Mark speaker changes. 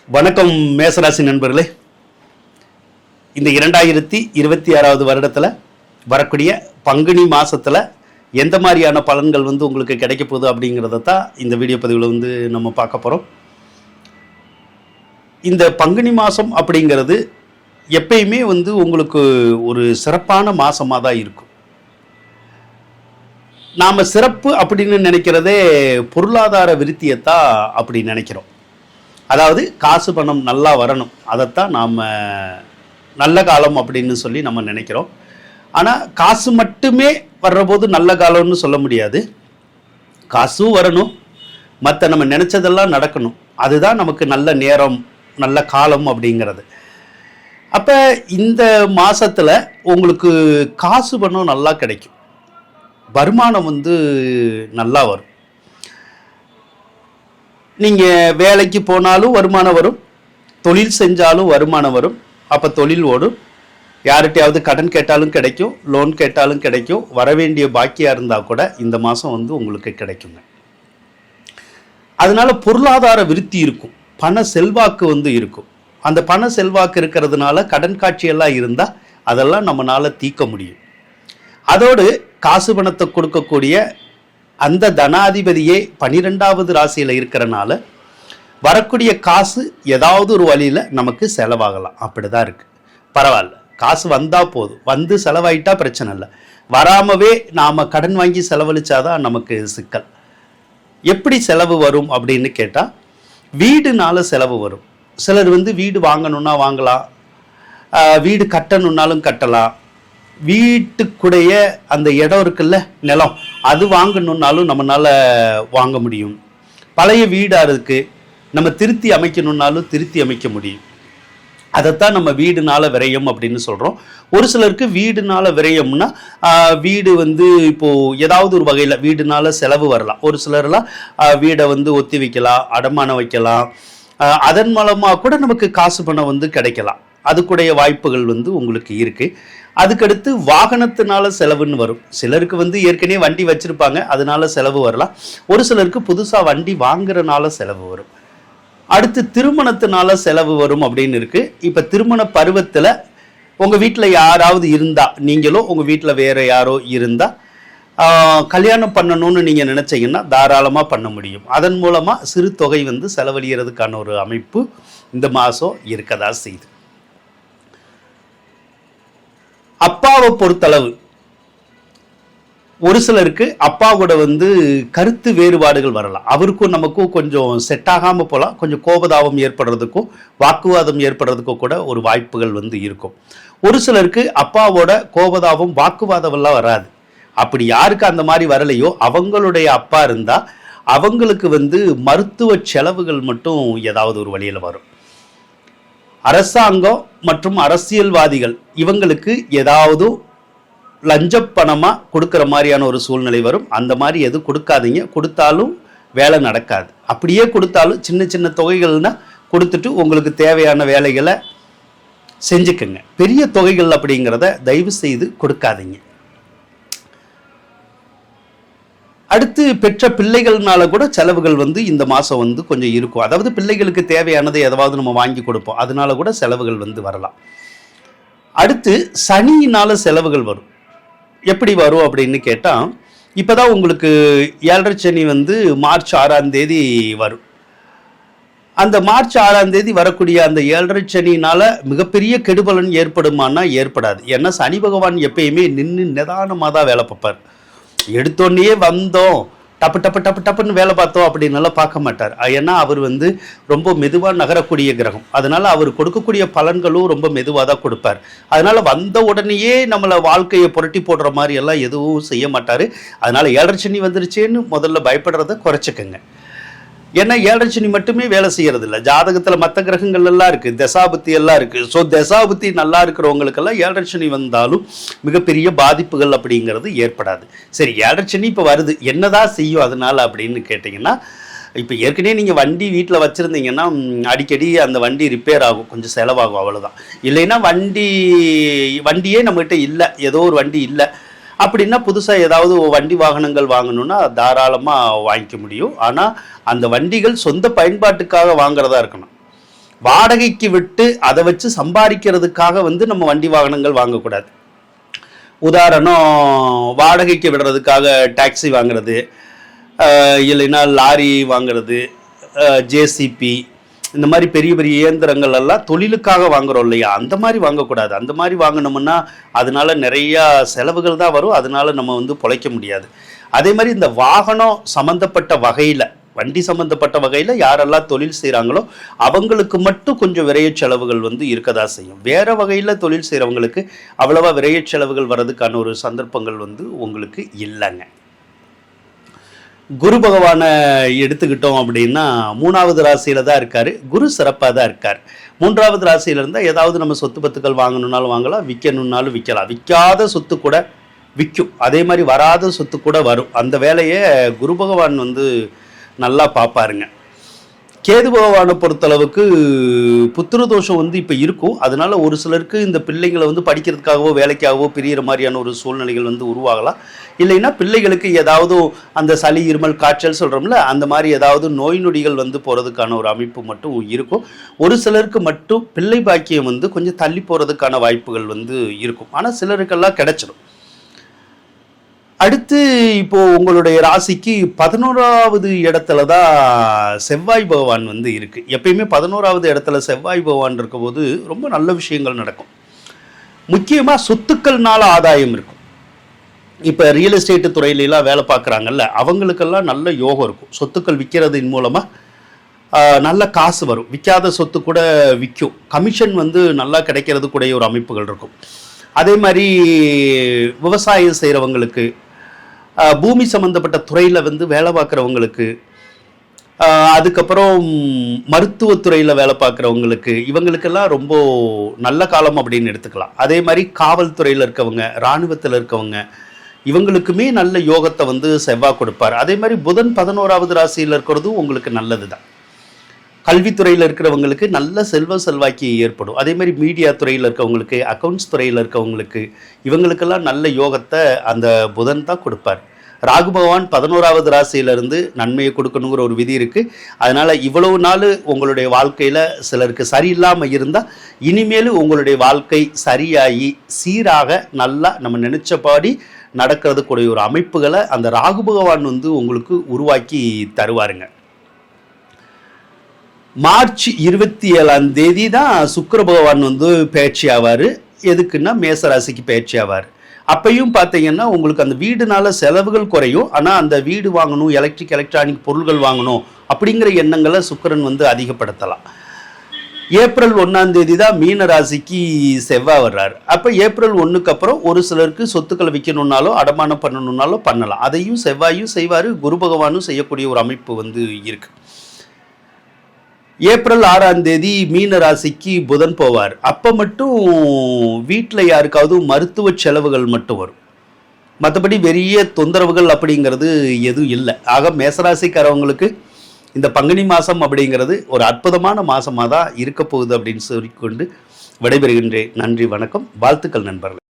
Speaker 1: வணக்கம் மேசராசி நண்பர்களே. இந்த 2026 வருடத்தில் வரக்கூடிய பங்குனி மாதத்தில் எந்த மாதிரியான பலன்கள் உங்களுக்கு கிடைக்க போகுது அப்படிங்கிறத தான் இந்த வீடியோ பதிவில் நம்ம பார்க்க போகிறோம். இந்த பங்குனி மாதம் அப்படிங்கிறது எப்பயுமே உங்களுக்கு ஒரு சிறப்பான மாதமாக தான் இருக்கும். நாம் சிறப்பு அப்படின்னு நினைக்கிறதே பொருளாதார விருத்தியைத்தான் அப்படி நினைக்கிறோம். அதாவது காசு பணம் நல்லா வரணும், அதைத்தான் நாம் நல்ல காலம் அப்படின்னு சொல்லி நம்ம நினைக்கிறோம். ஆனால் காசு மட்டுமே வர்றபோது நல்ல காலம்னு சொல்ல முடியாது. காசும் வரணும், மற்ற நம்ம நினச்சதெல்லாம் நடக்கணும், அதுதான் நமக்கு நல்ல நேரம் நல்ல காலம் அப்படிங்கிறது. அப்போ இந்த மாதத்தில் உங்களுக்கு காசு பணம் நல்லா கிடைக்கும், வருமானம் நல்லா வரும். நீங்கள் வேலைக்கு போனாலும் வருமானம் வரும், தொழில் செஞ்சாலும் வருமானம் வரும். அப்போ தொழில் ஓடும், யார்கிட்டையாவது கடன் கேட்டாலும் கிடைக்கும், லோன் கேட்டாலும் கிடைக்கும். வரவேண்டிய பாக்கியாக இருந்தால் கூட இந்த மாதம் உங்களுக்கு கிடைக்குங்க. அதனால பொருளாதார விருத்தி இருக்கும், பண செல்வாக்கு இருக்கும். அந்த பண செல்வாக்கு இருக்கிறதுனால கடன் காட்சியெல்லாம் இருந்தால் அதெல்லாம் நம்மளால் தீர்க்க முடியும். அதோடு காசு பணத்தை கொடுக்கக்கூடிய அந்த தனாதிபதியே 12வது ராசியில் இருக்கிறனால வரக்கூடிய காசு ஏதாவது ஒரு வழியில் நமக்கு செலவாகலாம். அப்படி தான் இருக்குது. பரவாயில்ல, காசு வந்தால் போதும், வந்து செலவாயிட்டா பிரச்சனை இல்லை. வராமவே நாம் கடன் வாங்கி செலவழிச்சாதான் நமக்கு சிக்கல். எப்படி செலவு வரும் அப்படின்னு கேட்டால், வீடுனால செலவு வரும். சிலர் வீடு வாங்கணுன்னா வாங்கலாம், வீடு கட்டணுன்னாலும் கட்டலாம். வீட்டுக்குடைய அந்த இடம் இருக்குல்ல, நிலம், அது வாங்கணுன்னாலும் நம்மளால் வாங்க முடியும். பழைய வீடாக இருக்குது, நம்ம திருத்தி அமைக்கணுன்னாலும் திருத்தி அமைக்க முடியும். அதைத்தான் நம்ம வீடுனால விரயம் அப்படின்னு சொல்கிறோம். ஒரு சிலருக்கு வீடுனால விரயம்னா வீடு இப்போது ஏதாவது ஒரு வகையில் வீடுனால செலவு வரலாம். ஒரு சிலர்லாம் வீடை ஒத்தி வைக்கலாம், அடமானம் வைக்கலாம். அதன் மூலமாக கூட நமக்கு காசு பணம் கிடைக்கலாம். அதுக்குடைய வாய்ப்புகள் உங்களுக்கு இருக்குது. அதுக்கடுத்து வாகனத்தினால செலவுன்னு வரும். சிலருக்கு ஏற்கனவே வண்டி வச்சுருப்பாங்க, அதனால செலவு வரலாம். ஒரு சிலருக்கு புதுசாக வண்டி வாங்குறதுனால செலவு வரும். அடுத்து திருமணத்தினால செலவு வரும் அப்படின்னு இருக்குது. இப்போ திருமண பருவத்தில் உங்கள் வீட்டில் யாராவது இருந்தால், நீங்களோ உங்கள் வீட்டில் வேறு யாரோ இருந்தால் கல்யாணம் பண்ணணும்னு நீங்கள் நினச்சிங்கன்னா தாராளமாக பண்ண முடியும். அதன் மூலமாக சிறு தொகை செலவழிகிறதுக்கான ஒரு அமைப்பு இந்த மாதம் இருக்கதா செய்யுது. அப்பாவை பொறுத்தளவு ஒரு சிலருக்கு அப்பாவோட கருத்து வேறுபாடுகள் வரலாம். அவருக்கும் நமக்கும் கொஞ்சம் செட் ஆகாமல் போகலாம். கொஞ்சம் கோபதாபம் ஏற்படுறதுக்கும் வாக்குவாதம் ஏற்படுறதுக்கும் கூட ஒரு வாய்ப்புகள் இருக்கும். ஒரு சிலருக்கு அப்பாவோட கோபதாபம் வாக்குவாதம் எல்லாம் வராது. அப்படி யாருக்கு அந்த மாதிரி வரலையோ அவங்களுடைய அப்பா இருந்தால் அவங்களுக்கு மருத்துவ செலவுகள் மட்டும் ஏதாவது ஒரு வழியில் வரும். அரசாங்கம் மற்றும் அரசியல்வாதிகள் இவங்களுக்கு ஏதாவது லஞ்ச பணமாக கொடுக்குற மாதிரியான ஒரு சூழ்நிலை வரும். அந்த மாதிரி எதுவும் கொடுக்காதீங்க, கொடுத்தாலும் வேலை நடக்காது. அப்படியே கொடுத்தாலும் சின்ன சின்ன தொகைகள்னா கொடுத்துட்டு உங்களுக்கு தேவையான வேலைகளை செஞ்சுக்கங்க. பெரிய தொகைகள் அப்படிங்கிறத தயவு செய்து கொடுக்காதீங்க. அடுத்து பெற்ற பிள்ளைகள்னால கூட செலவுகள் இந்த மாதம் கொஞ்சம் இருக்கும். அதாவது பிள்ளைகளுக்கு தேவையானதை எதாவது நம்ம வாங்கி கொடுப்போம், அதனால கூட செலவுகள் வரலாம். அடுத்து சனியினால செலவுகள் வரும். எப்படி வரும் அப்படின்னு கேட்டால், இப்போ தான் உங்களுக்கு 7.5 சனி மார்ச் 6ஆம் தேதி வரும். அந்த மார்ச் 6ஆம் தேதி வரக்கூடிய அந்த 7.5 சனியினால் மிகப்பெரிய கெடுபலன் ஏற்படுமானா ஏற்படாது. ஏன்னா சனி பகவான் எப்பயுமே நின்று நிதானமாக தான் வேலை பார்ப்பார். எடுத்தோடனே வந்தோம் டப்பு டப்பு டப்பு டப்புன்னு வேலை பார்த்தோம் அப்படின்னு பார்க்க மாட்டார். ஏன்னா அவர் ரொம்ப மெதுவாக நகரக்கூடிய கிரகம். அதனால அவர் கொடுக்கக்கூடிய பலன்களும் ரொம்ப மெதுவாக தான் கொடுப்பார். அதனால வந்த உடனேயே நம்மளை வாழ்க்கையை புரட்டி போடுற மாதிரி எல்லாம் எதுவும் செய்ய மாட்டார். அதனால 7.5 சனி வந்துருச்சேன்னு முதல்ல பயப்படுறத குறைச்சிக்கங்க. ஏன்னா 7.5 சனி மட்டுமே வேலை செய்யறது இல்லை, ஜாதகத்தில் மற்ற கிரகங்கள் எல்லாம் இருக்குது, தசாபுத்தி எல்லாம் இருக்குது. ஸோ தசாபுத்தி நல்லா இருக்கிறவங்களுக்கெல்லாம் 7.5 சனி வந்தாலும் மிகப்பெரிய பாதிப்புகள் அப்படிங்கிறது ஏற்படாது. சரி, 7.5 சனி இப்போ வருது, என்னதான் செய்யும் அதனால அப்படின்னு கேட்டிங்கன்னா, இப்போ ஏற்கனவே நீங்கள் வண்டி வீட்டில் வச்சுருந்தீங்கன்னா அடிக்கடி அந்த வண்டி ரிப்பேர் ஆகும், கொஞ்சம் செலவாகும், அவ்வளோதான். இல்லைன்னா வண்டியே நம்மகிட்ட இல்லை, ஏதோ ஒரு வண்டி இல்லை அப்படின்னா புதுசாக ஏதாவது வண்டி வாகனங்கள் வாங்கணுன்னா தாராளமாக வாங்கிக்க முடியும். ஆனால் அந்த வண்டிகள் சொந்த பயன்பாட்டுக்காக வாங்குறதா இருக்கணும். வாடகைக்கு விட்டு அதை வச்சு சம்பாதிக்கிறதுக்காக வந்து நம்ம வண்டி வாகனங்கள் வாங்கக்கூடாது. உதாரணம், வாடகைக்கு விடுறதுக்காக டாக்ஸி வாங்குறது, இல்லைன்னா லாரி வாங்குறது, ஜேசிபி, இந்த மாதிரி பெரிய பெரிய இயந்திரங்கள் எல்லாம் தொழிலுக்காக வாங்குறோம் இல்லையா, அந்த மாதிரி வாங்கக்கூடாது. அந்த மாதிரி வாங்கினோம்னா அதனால நிறையா செலவுகள் தான் வரும், அதனால நம்ம வந்து பொழைக்க முடியாது. அதே மாதிரி இந்த வாகனம் சம்மந்தப்பட்ட வகையில், வண்டி சம்மந்தப்பட்ட வகையில் யாரெல்லாம் தொழில் செய்கிறாங்களோ அவங்களுக்கு மட்டும் கொஞ்சம் விரைய செலவுகள் வந்து இருக்கதா செய்யும். வேறு வகையில் தொழில் செய்கிறவங்களுக்கு அவ்வளவா விரைய செலவுகள் வர்றதுக்கான ஒரு சந்தர்ப்பங்கள் வந்து உங்களுக்கு இல்லைங்க. குரு பகவானை எடுத்துக்கிட்டோம் அப்படின்னா 3வது ராசியில் தான் இருக்கார். குரு சிறப்பாக தான் இருக்கார். 3வது ராசியில் இருந்தால் ஏதாவது நம்ம சொத்து பத்துக்கள் வாங்கணுன்னாலும் வாங்கலாம், விற்கணுன்னாலும் விற்கலாம். விற்காத சொத்து கூட விற்கும், அதே மாதிரி வராத சொத்து கூட வரும். அந்த வேலையை குரு பகவான் வந்து நல்லா பார்ப்பாருங்க. கேது பகவானை பொறுத்தளவுக்கு புத்திர தோஷம் வந்து இப்போ இருக்கும். அதனால ஒரு சிலருக்கு இந்த பிள்ளைங்களை வந்து படிக்கிறதுக்காகவோ வேலைக்காகவோ பிரிகிற மாதிரியான ஒரு சூழ்நிலைகள் வந்து உருவாகலாம். இல்லைன்னா பிள்ளைகளுக்கு ஏதாவது அந்த சளி, இருமல், காய்ச்சல் சொல்கிறோம்ல, அந்த மாதிரி ஏதாவது நோய் நொடிகள் வந்து போகிறதுக்கான ஒரு அமைப்பு மட்டும் இருக்கும். ஒரு சிலருக்கு மட்டும் பிள்ளை பாக்கியம் வந்து கொஞ்சம் தள்ளி போகிறதுக்கான வாய்ப்புகள் வந்து இருக்கும். ஆனால் சிலருக்கெல்லாம் கிடைச்சிடும். அடுத்து இப்போ உங்களுடைய ராசிக்கு 11வது இடத்துல தான் செவ்வாய் பகவான் வந்து இருக்கு. எப்பயுமே 11வது இடத்துல செவ்வாய் பகவான் இருக்கும்போது ரொம்ப நல்ல விஷயங்கள் நடக்கும். முக்கியமாக சொத்துக்கள்னால ஆதாயம் இருக்கும். இப்போ ரியல் எஸ்டேட்டு துறையிலாம் வேலை பார்க்குறாங்கல்ல, அவங்களுக்கெல்லாம் நல்ல யோகம் இருக்கும். சொத்துக்கள் விற்கிறதின் மூலமாக நல்ல காசு வரும். விற்காத சொத்து கூட விற்கும். கமிஷன் வந்து நல்லா கிடைக்கிறது கூட ஒரு அமைப்புகள் இருக்கும். அதே மாதிரி விவசாயம் செய்கிறவங்களுக்கு, பூமி சம்மந்தப்பட்ட துறையில் வந்து வேலை பார்க்குறவங்களுக்கு, அதுக்கப்புறம் மருத்துவத்துறையில் வேலை பார்க்குறவங்களுக்கு, இவங்களுக்கெல்லாம் ரொம்ப நல்ல காலம் அப்படின்னு எடுத்துக்கலாம். அதே மாதிரி காவல்துறையில் இருக்கவங்க, இராணுவத்தில் இருக்கவங்க, இவங்களுக்குமே நல்ல யோகத்தை வந்து செவ்வாய் கொடுப்பார். அதே மாதிரி புதன் 11வது ராசியில் இருக்கிறதும் உங்களுக்கு நல்லது தான். கல்வித்துறையில் இருக்கிறவங்களுக்கு நல்ல செல்வாக்கி ஏற்படும். அதே மாதிரி மீடியா துறையில் இருக்கவங்களுக்கு, அக்கௌண்ட்ஸ் துறையில் இருக்கவங்களுக்கு, இவங்களுக்கெல்லாம் நல்ல யோகத்தை அந்த புதன் தான் கொடுப்பார். ராகு பகவான் 11வது ராசியிலிருந்து நன்மையை கொடுக்கணுங்கிற ஒரு விதி இருக்குது. அதனால் இவ்வளவு நாள் உங்களுடைய வாழ்க்கையில் சிலருக்கு சரியில்லாமல் இருந்தால் இனிமேலும் உங்களுடைய வாழ்க்கை சரியாகி சீராக நல்லா நம்ம நினச்சபடி நடக்கிறது கூடிய ஒரு அமைப்புகளை அந்த ராகு பகவான் வந்து உங்களுக்கு உருவாக்கி தருவாருங்க. மார்ச் 27ஆம் தேதி தான் சுக்கிர பகவான் வந்து பயிற்சி ஆவார். எதுக்குன்னா மேசராசிக்கு பயிற்சி ஆவார். அப்பையும் பார்த்தீங்கன்னா உங்களுக்கு அந்த வீடுனால செலவுகள் குறையும். ஆனால் அந்த வீடு வாங்கணும், எலக்ட்ரானிக் பொருள்கள் வாங்கணும் அப்படிங்கிற எண்ணங்களை சுக்கிரன் வந்து அதிகப்படுத்தலாம். ஏப்ரல் 1ஆம் தேதி தான் மீன ராசிக்கு செவ்வாய் வர்றாரு. அப்போ ஏப்ரல் 1க்கு அப்புறம் ஒரு சிலருக்கு சொத்துக்களை விற்கணுன்னாலோ அடமானம் பண்ணணுன்னாலோ பண்ணலாம். அதையும் செவ்வாயும் செய்வார், குரு பகவானும் செய்யக்கூடிய ஒரு அமைப்பு வந்து இருக்கு. ஏப்ரல் 6ஆம் தேதி மீன ராசிக்கு புதன் போவார். அப்போ மட்டும் வீட்டில் யாருக்காவது மருத்துவ செலவுகள் மட்டும் வரும். மற்றபடி பெரிய தொந்தரவுகள் அப்படிங்கிறது எதுவும் இல்லை. ஆக மேசராசிக்காரவங்களுக்கு இந்த பங்குனி மாதம் அப்படிங்கிறது ஒரு அற்புதமான மாதமாக தான் இருக்க போகுது அப்படின்னு சொல்லிக்கொண்டு விடைபெறுகின்றேன். நன்றி, வணக்கம், வாழ்த்துக்கள் நண்பர்கள்.